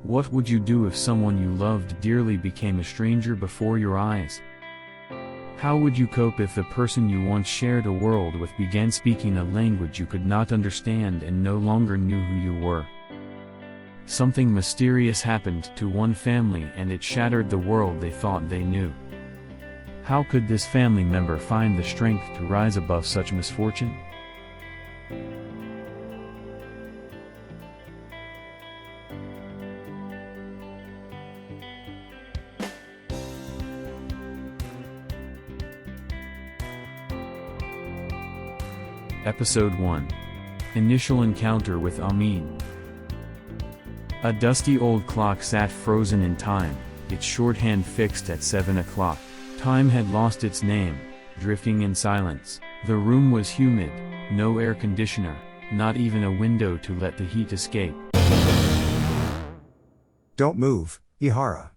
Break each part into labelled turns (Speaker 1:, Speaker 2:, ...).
Speaker 1: What would you do if someone you loved dearly became a stranger before your eyes? How would you cope if the person you once shared a world with began speaking a language you could not understand and no longer knew who you were? Something mysterious happened to one family and it shattered the world they thought they knew. How could this family member find the strength to rise above such misfortune? Episode 1. Initial Encounter with Amin. A dusty old clock sat frozen in time, its shorthand fixed at 7 o'clock. Time had lost its name, drifting in silence. The room was humid, no air conditioner, not even a window to let the heat escape.
Speaker 2: Don't move, Ihara.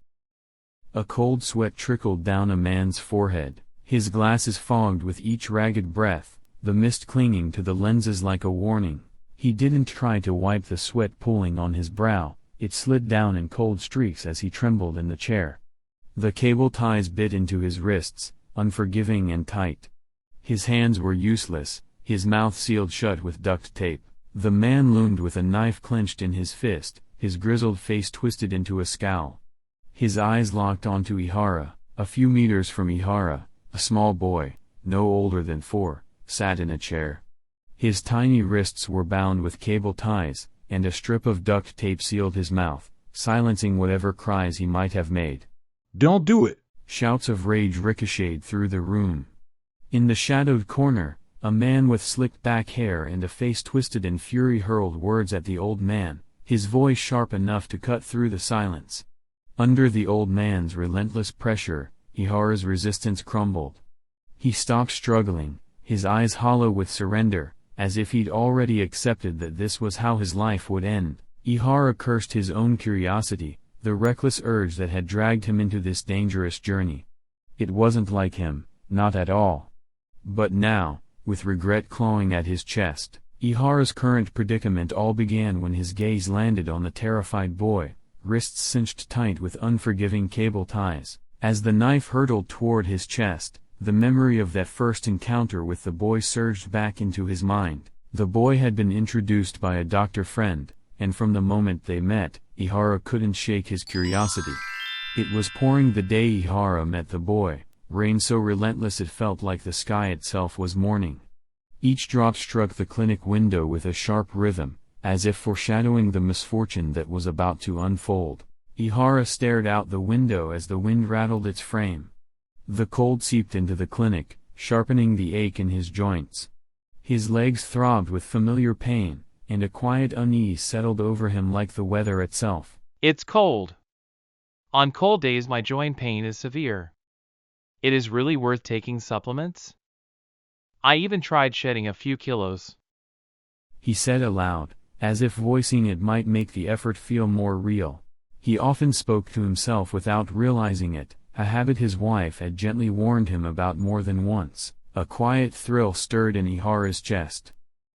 Speaker 1: A cold sweat trickled down a man's forehead, his glasses fogged with each ragged breath, the mist clinging to the lenses like a warning. He didn't try to wipe the sweat pooling on his brow, it slid down in cold streaks as he trembled in the chair. The cable ties bit into his wrists, unforgiving and tight. His hands were useless, his mouth sealed shut with duct tape. The man loomed with a knife clenched in his fist, his grizzled face twisted into a scowl. His eyes locked onto Ihara. A few meters from Ihara, a small boy, no older than 4, sat in a chair. His tiny wrists were bound with cable ties, and a strip of duct tape sealed his mouth, silencing whatever cries he might have made.
Speaker 3: "Don't do it!"
Speaker 1: Shouts of rage ricocheted through the room. In the shadowed corner, a man with slicked back hair and a face twisted in fury hurled words at the old man, his voice sharp enough to cut through the silence. Under the old man's relentless pressure, Ihara's resistance crumbled. He stopped struggling, his eyes hollow with surrender, as if he'd already accepted that this was how his life would end. Ihara cursed his own curiosity, the reckless urge that had dragged him into this dangerous journey. It wasn't like him, not at all. But now, with regret clawing at his chest, Ihara's current predicament all began when his gaze landed on the terrified boy, wrists cinched tight with unforgiving cable ties. As the knife hurtled toward his chest, the memory of that first encounter with the boy surged back into his mind. The boy had been introduced by a doctor friend, and from the moment they met, Ihara couldn't shake his curiosity. It was pouring the day Ihara met the boy, rain so relentless it felt like the sky itself was mourning. Each drop struck the clinic window with a sharp rhythm, as if foreshadowing the misfortune that was about to unfold. Ihara stared out the window as the wind rattled its frame. The cold seeped into the clinic, sharpening the ache in his joints. His legs throbbed with familiar pain, and a quiet unease settled over him like the weather itself.
Speaker 4: It's cold. On cold days my joint pain is severe. It is really worth taking supplements? I even tried shedding a few kilos.
Speaker 1: He said aloud, as if voicing it might make the effort feel more real. He often spoke to himself without realizing it, a habit his wife had gently warned him about more than once. A quiet thrill stirred in Ihara's chest.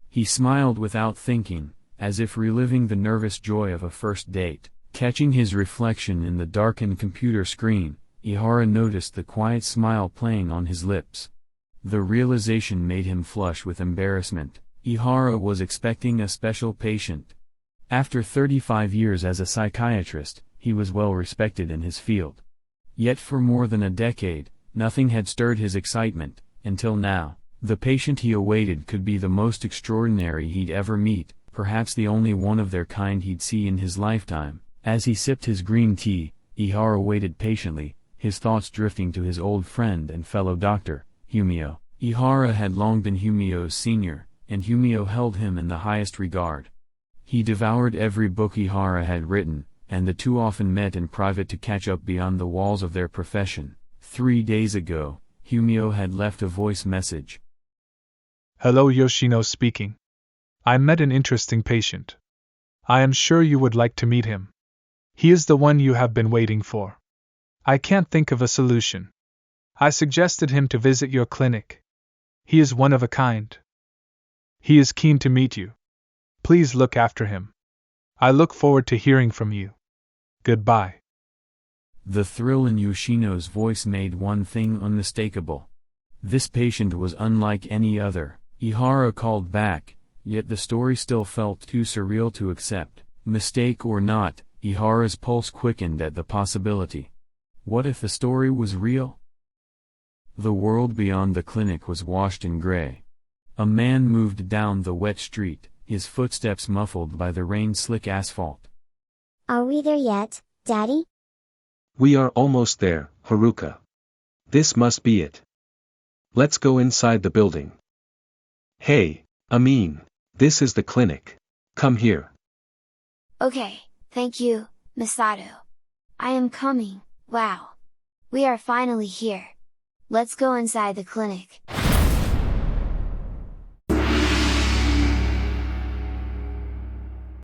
Speaker 1: He smiled without thinking, as if reliving the nervous joy of a first date. Catching his reflection in the darkened computer screen, Ihara noticed the quiet smile playing on his lips. The realization made him flush with embarrassment. Ihara was expecting a special patient. After 35 years as a psychiatrist, he was well respected in his field. Yet for more than a decade, nothing had stirred his excitement, until now. The patient he awaited could be the most extraordinary he'd ever meet, perhaps the only one of their kind he'd see in his lifetime. As he sipped his green tea, Ihara waited patiently, his thoughts drifting to his old friend and fellow doctor, Humio. Ihara had long been Humio's senior, and Humio held him in the highest regard. He devoured every book Ihara had written, and the two often met in private to catch up beyond the walls of their profession. 3 days ago, Humio had left a voice message.
Speaker 3: "Hello, Yoshino speaking. I met an interesting patient. I am sure you would like to meet him. He is the one you have been waiting for. I can't think of a solution. I suggested him to visit your clinic. He is one of a kind. He is keen to meet you. Please look after him. I look forward to hearing from you." Goodbye.
Speaker 1: The thrill in Yoshino's voice made one thing unmistakable. This patient was unlike any other. Ihara called back, yet the story still felt too surreal to accept. Mistake or not, Ihara's pulse quickened at the possibility. What if the story was real? The world beyond the clinic was washed in gray. A man moved down the wet street, his footsteps muffled by the rain-slick asphalt.
Speaker 5: Are we there yet, Daddy?
Speaker 6: We are almost there, Haruka. This must be it. Let's go inside the building. Hey, Amin, this is the clinic. Come here.
Speaker 5: Okay, thank you, Masato. I am coming. Wow. We are finally here. Let's go inside the clinic.